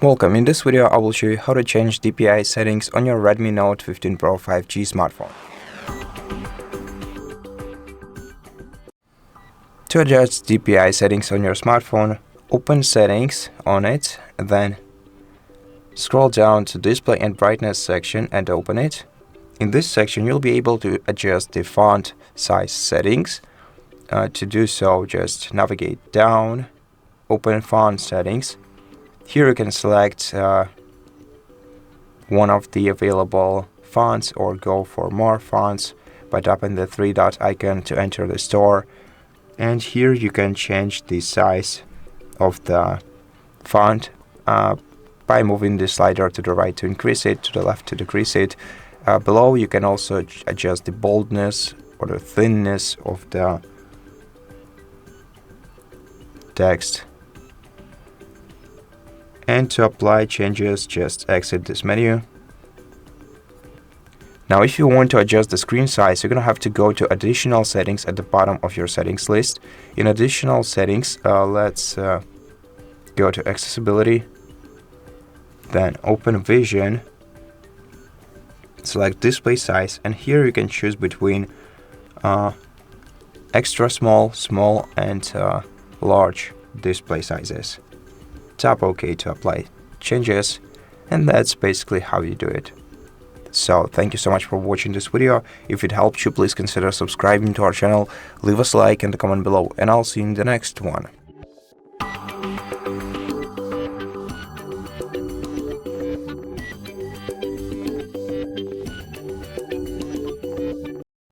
Welcome. In this video, I will show you how to change DPI settings on your Redmi Note 15 Pro 5G smartphone. To adjust DPI settings on your smartphone, open Settings on it, and then scroll down to Display and Brightness section and open it. In this section, you'll be able to adjust the font size settings. To do so, just navigate down, open Font Settings. Here you can select one of the available fonts or go for more fonts by tapping the three-dot icon to enter the store. And here you can change the size of the font by moving the slider to the right to increase it, to the left to decrease it. Below you can also adjust the boldness or the thinness of the text. And to apply changes, just exit this menu. Now, if you want to adjust the screen size, you're going to have to go to Additional Settings at the bottom of your settings list. In Additional Settings, let's go to Accessibility, then open Vision, select Display Size, and here you can choose between extra small, small, and large display sizes. Tap OK to apply changes, and that's basically how you do it. So thank you so much for watching this video. If it helped you, please consider subscribing to our channel, leave us a like and a comment below, and I'll see you in the next one.